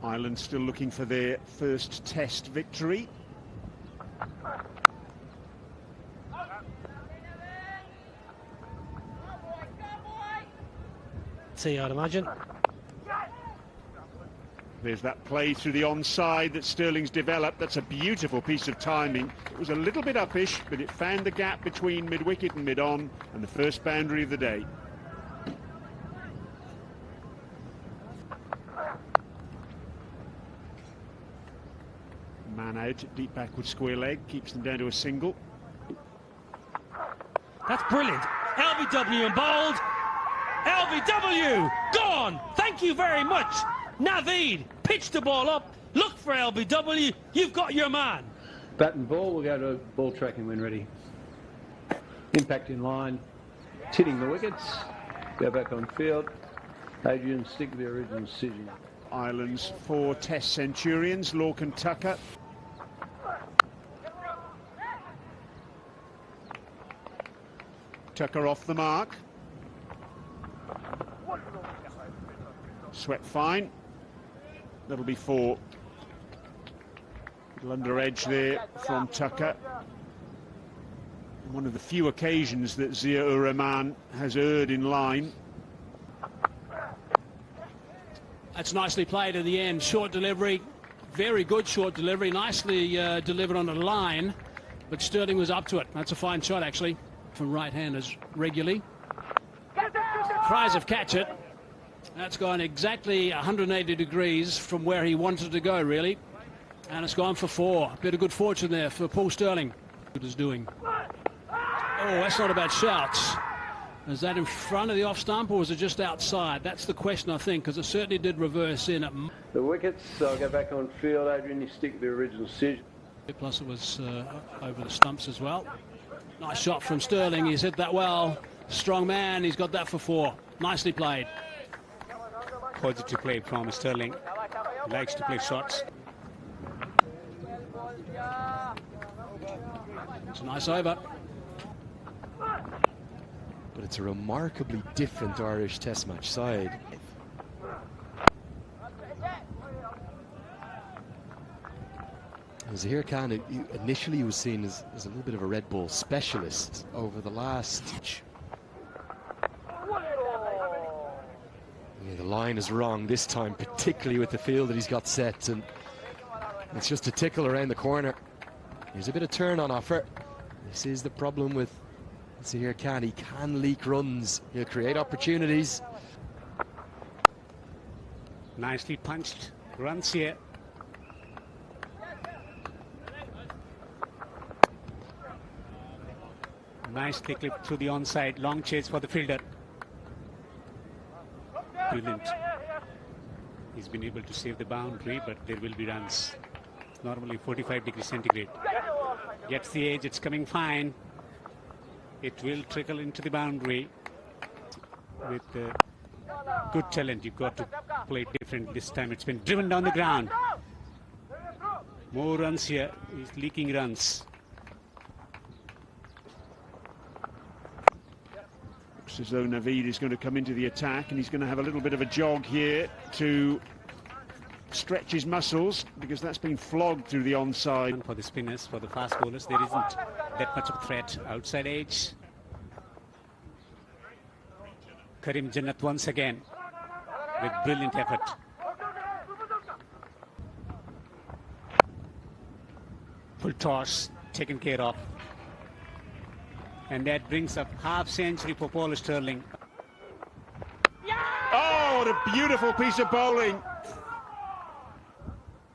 Ireland still looking for their first Test victory. See, I'd imagine. There's that play through the onside that Sterling's developed. That's a beautiful piece of timing. It was a little bit uppish, but it found the gap between mid-wicket and mid-on, and the first boundary of the day. Man out, deep backward square leg, keeps them down to a single. That's brilliant. LBW and bowled. LBW gone. Thank you very much. Naveed, pitch the ball up. Look for LBW. You've got your man. Bat and ball. We'll go to ball tracking when ready. Impact in line. It's hitting the wickets. Go back on field. Adrian, stick with the original decision. Ireland's 4 Test centurions, Lorcan and Tucker. Tucker off the mark. Swept fine. That'll be 4. Little under edge there from Tucker. One of the few occasions that Zia-ur-Rahman has erred in line. That's nicely played in the end. Short delivery, very good short delivery, nicely delivered on the line, but Sterling was up to it. That's a fine shot, actually, from right-handers regularly. Cries of catch it. That's gone exactly 180 degrees from where he wanted to go, really, and it's gone for 4. Bit of good fortune there for Paul Sterling. What is doing? Oh, that's not a bad shout. Is that in front of the off stump, or was it just outside? That's the question, I think, because it certainly did reverse in. The wickets, I'll go back on field. Adrian, you stick with the original decision. Plus it was over the stumps as well. Nice shot from Sterling. He's hit that well. Strong man. He's got that for 4. Nicely played. Positive play from Sterling. Likes to play shots. It's a nice over. But it's a remarkably different Irish Test match side. Zahir Khan initially was seen as a little bit of a red ball specialist over the last. Yeah, the line is wrong this time, particularly with the field that he's got set, and it's just a tickle around the corner. There's a bit of turn on offer. This is the problem with Zahir Khan. He can leak runs. He'll create opportunities. Nicely punched. Runs here. Nicely clipped through the onside. Long chase for the fielder. Brilliant. He's been able to save the boundary, but there will be runs. Normally 45 degrees centigrade. Gets the edge. It's coming fine. It will trickle into the boundary. With good talent, you've got to play different this time. It's been driven down the ground. More runs here. He's leaking runs. Looks as though Naveed is going to come into the attack, and he's going to have a little bit of a jog here to stretch his muscles, because that's been flogged through the onside. For the spinners, for the fast bowlers, there isn't that much of a threat. Outside edge. Karim Jannat once again with brilliant effort. Full toss taken care of. And that brings up half century for Paul Sterling. Oh, what a beautiful piece of bowling.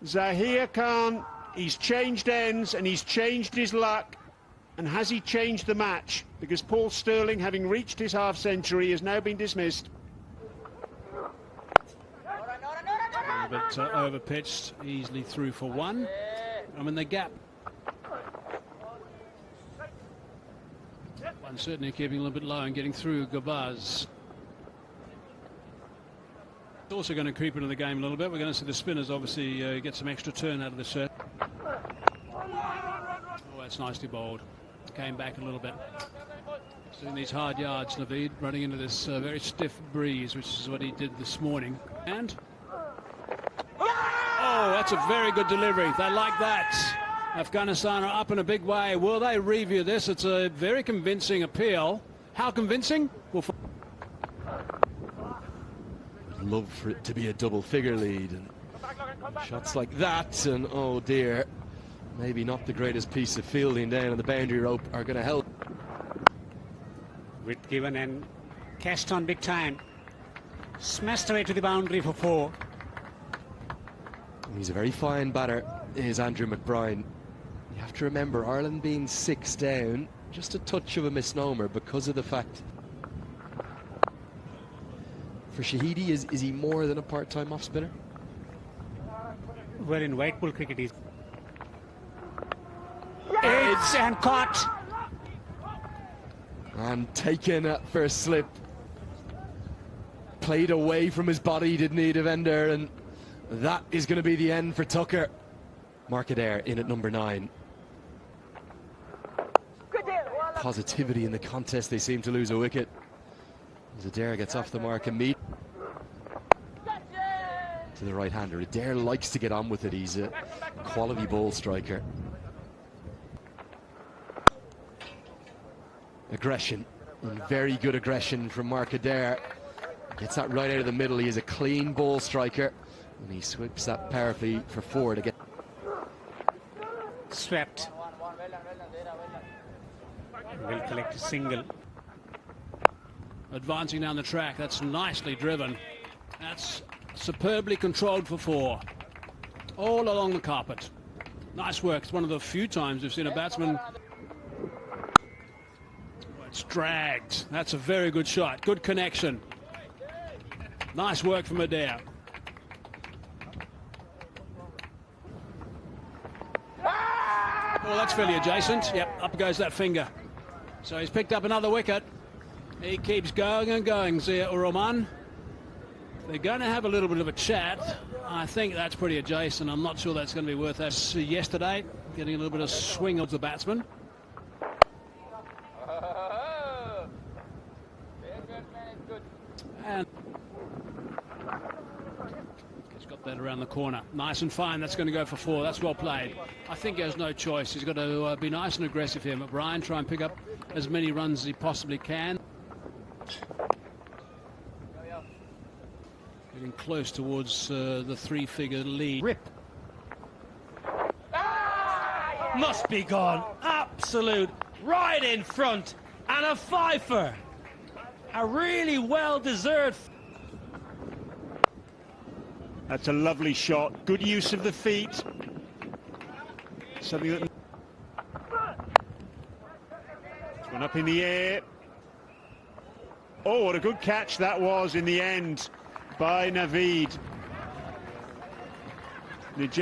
Zahir Khan, he's changed ends and he's changed his luck. And has he changed the match? Because Paul Sterling, having reached his half century, has now been dismissed. A bit over pitched, easily through for 1. I'm in the gap. One certainly keeping a little bit low and getting through Gabaz. Also going to creep into the game a little bit. We're going to see the spinners obviously get some extra turn out of the set. Oh, that's nicely bowled. Came back a little bit. Doing these hard yards, Naveed, running into this very stiff breeze, which is what he did this morning. And that's a very good delivery. They like that. Afghanistan are up in a big way. Will they review this? It's a very convincing appeal. How convincing? We'll Love for it to be a double figure lead, and shots like that, and oh dear, maybe not the greatest piece of fielding down on the boundary rope are going to help. With given and cashed on big time. Smashed away to the boundary for 4. He's a very fine batter, is Andrew McBride. You have to remember, Ireland being 6 down, just a touch of a misnomer because of the fact. For Shahidi, is he more than a part-time off-spinner? Well, in white ball cricket, he's... It's and caught. And taken at first slip. Played away from his body, didn't he, defender? And that is going to be the end for Tucker. Mark Adair in at number 9. Positivity in the contest. They seem to lose a wicket. As Adair gets off the mark and meet to the right-hander. Adair likes to get on with it. He's a quality ball striker. Aggression, and very good aggression from Mark Adair. Gets that right out of the middle. He is a clean ball striker, and he sweeps that powerfully for 4 to get Swept. Will collect a single. advancing down the track. That's nicely driven. That's superbly controlled for 4. All along the carpet. Nice work. It's one of the few times we've seen a batsman. It's dragged. That's a very good shot. Good connection. Nice work from Adair. Well, that's fairly adjacent. Yep, up goes that finger. So he's picked up another wicket. He keeps going and going, Zia Ur-Rahman. They're going to have a little bit of a chat. I think that's pretty adjacent. I'm not sure that's going to be worth us. Yesterday, getting a little bit of swing of the batsman. And he's got that around the corner. Nice and fine. That's going to go for 4. That's well played. I think he has no choice. He's got to be nice and aggressive here, McBride. Try and pick up as many runs as he possibly can. Getting close towards the 3-figure lead. Rip. Must be gone. Absolute. Right in front. And a fifer. A really well-deserved. That's a lovely shot. Good use of the feet. Something that... It's gone up in the air. Oh, what a good catch that was in the end by Naveed. Najat